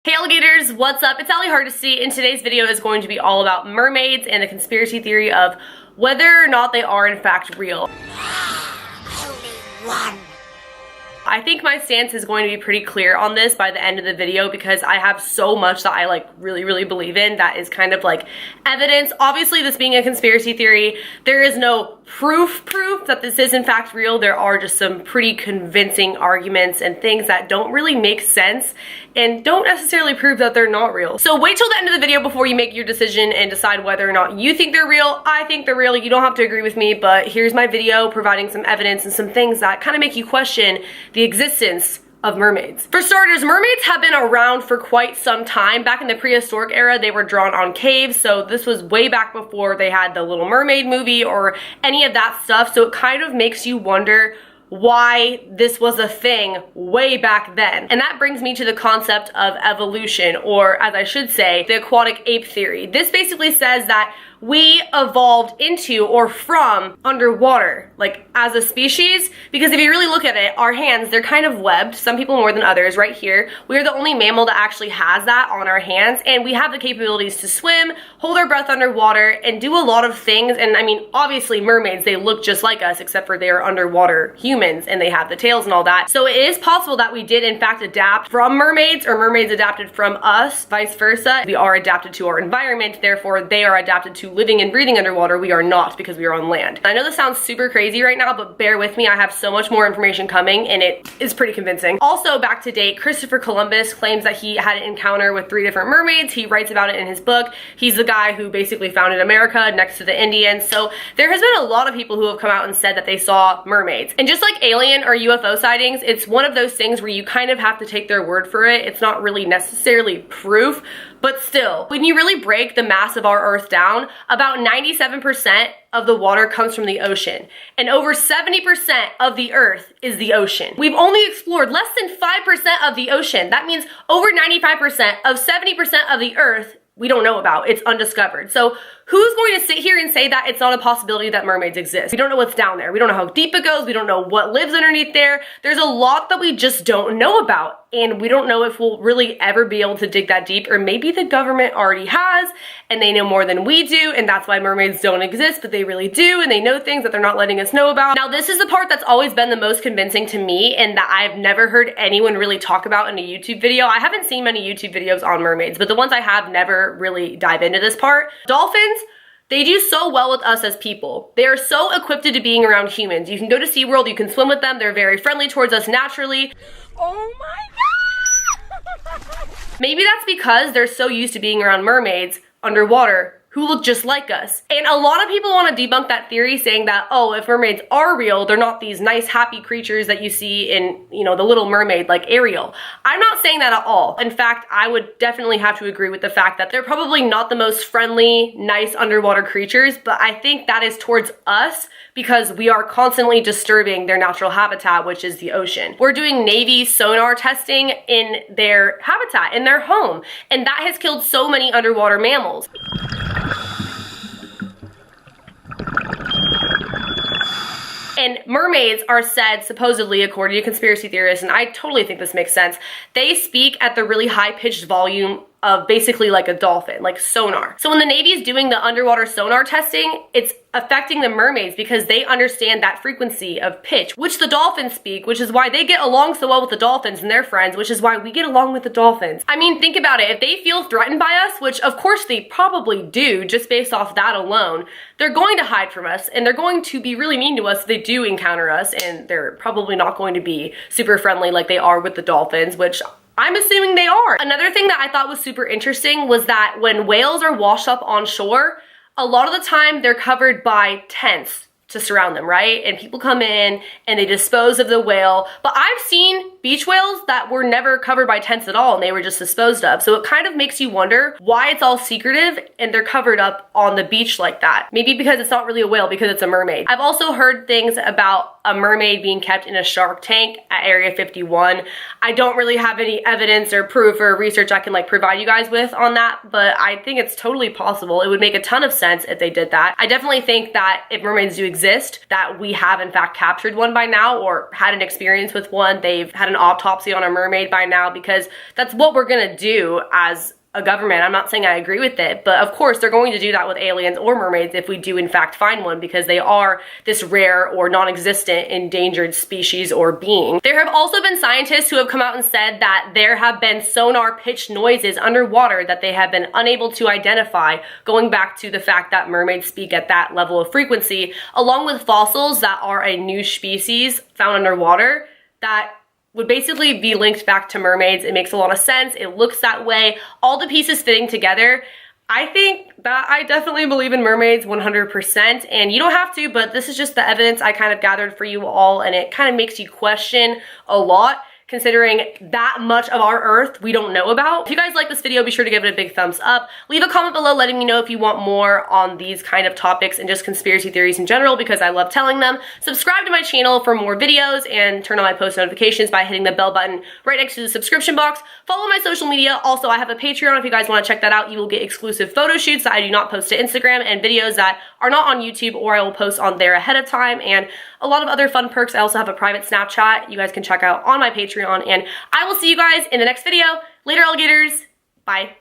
Hey alligators, what's up? It's Hardesty, and today's video is going to be all about mermaids and the conspiracy theory of whether or not they are in fact real. Only one. I think my stance is going to be pretty clear on this by the end of the video because I have so much that I really believe in that is kind of like evidence. Obviously, this being a conspiracy theory, there is no proof that this is in fact real. There are just some pretty convincing arguments and things that don't really make sense and don't necessarily prove that they're not real. So wait till the end of the video before you make your decision and decide whether or not you think they're real. I think they're real. You don't have to agree with me, but here's my video providing some evidence and some things that kind of make you question the existence of mermaids. For starters, mermaids have been around for quite some time. Back in the prehistoric era, they were drawn on caves, so this was way back before they had the Little Mermaid movie or any of that stuff, so it kind of makes you wonder why this was a thing way back then. And that brings me to the concept of evolution, or as I should say, the aquatic ape theory. This basically says that we evolved into or from underwater, like as a species, because if you really look at it, our hands, they're kind of webbed, some people more than others. Right here, we're the only mammal that actually has that on our hands, and we have the capabilities to swim, hold our breath underwater, and do a lot of things. And I mean, obviously mermaids, they look just like us, except for they are underwater humans and they have the tails and all that. So it is possible that we did in fact adapt from mermaids, or mermaids adapted from us, vice versa. We are adapted to our environment, therefore they are adapted to living and breathing underwater. We are not, because we are on land. I know this sounds super crazy right now, but bear with me. I have so much more information coming and it is pretty convincing. Also, back to date, Christopher Columbus claims that he had an encounter with 3 different mermaids. He writes about it in his book. He's the guy who basically founded America next to the Indians. So there has been a lot of people who have come out and said that they saw mermaids. And just like alien or UFO sightings, it's one of those things where you kind of have to take their word for it. It's not really necessarily proof, but still, when you really break the mass of our Earth down, about 97% of the water comes from the ocean, and over 70% of the Earth is the ocean. We've only explored less than 5% of the ocean. That means over 95% of 70% of the Earth we don't know about. It's undiscovered. So who's going to sit here and say that it's not a possibility that mermaids exist? We don't know what's down there. We don't know how deep it goes. We don't know what lives underneath there. There's a lot that we just don't know about, and we don't know if we'll really ever be able to dig that deep, or maybe the government already has and they know more than we do, and that's why mermaids don't exist, but they really do, and they know things that they're not letting us know about. Now, this is the part that's always been the most convincing to me and that I've never heard anyone really talk about in a YouTube video. I haven't seen many YouTube videos on mermaids, but the ones I have never really dive into this part. Dolphins, they do so well with us as people. They are so equipped to being around humans. You can go to SeaWorld, you can swim with them, they're very friendly towards us naturally. Oh my God! Maybe that's because they're so used to being around mermaids underwater who look just like us. And a lot of people want to debunk that theory, saying that, oh, if mermaids are real, they're not these nice, happy creatures that you see in, you know, the Little Mermaid, like Ariel. I'm not saying that at all. In fact, I would definitely have to agree with the fact that they're probably not the most friendly, nice underwater creatures, but I think that is towards us because we are constantly disturbing their natural habitat, which is the ocean. We're doing Navy sonar testing in their habitat, in their home, and that has killed so many underwater mammals. And mermaids are said, supposedly, according to conspiracy theorists, and I totally think this makes sense, they speak at the really high-pitched volume of basically like a dolphin, like sonar. So when the Navy is doing the underwater sonar testing, it's affecting the mermaids because they understand that frequency of pitch, which the dolphins speak, which is why they get along so well with the dolphins and their friends, which is why we get along with the dolphins. I mean, think about it. If they feel threatened by us, which of course they probably do just based off that alone, they're going to hide from us and they're going to be really mean to us if they do encounter us, and they're probably not going to be super friendly like they are with the dolphins, which I'm assuming they are. Another thing that I thought was super interesting was that when whales are washed up on shore, a lot of the time they're covered by tents to surround them, right? And people come in and they dispose of the whale. But I've seen beach whales that were never covered by tents at all and they were just disposed of. So it kind of makes you wonder why it's all secretive and they're covered up on the beach like that. Maybe because it's not really a whale, because it's a mermaid. I've also heard things about a mermaid being kept in a shark tank at Area 51. I don't really have any evidence or proof or research I can like provide you guys with on that, but I think it's totally possible. It would make a ton of sense if they did that. I definitely think that if mermaids do exist, that we have in fact captured one by now or had an experience with one. They've had an autopsy on a mermaid by now, because that's what we're gonna do as a government. I'm not saying I agree with it, but of course they're going to do that with aliens or mermaids if we do in fact find one, because they are this rare or non-existent endangered species or being. There have also been scientists who have come out and said that there have been sonar pitched noises underwater that they have been unable to identify, going back to the fact that mermaids speak at that level of frequency, along with fossils that are a new species found underwater that would basically be linked back to mermaids. It makes a lot of sense. It looks that way. All the pieces fitting together. I think that I definitely believe in mermaids 100%, and you don't have to, but this is just the evidence I kind of gathered for you all, and it kind of makes you question a lot, considering that much of our Earth we don't know about. If you guys like this video, be sure to give it a big thumbs up. Leave a comment below letting me know if you want more on these kind of topics and just conspiracy theories in general, because I love telling them. Subscribe to my channel for more videos and turn on my post notifications by hitting the bell button right next to the subscription box. Follow my social media. Also, I have a Patreon. If you guys want to check that out, you will get exclusive photo shoots that I do not post to Instagram, and videos that are not on YouTube, or I will post on there ahead of time, and a lot of other fun perks. I also have a private Snapchat you guys can check out on my Patreon, and I will see you guys in the next video. Later, alligators. Bye.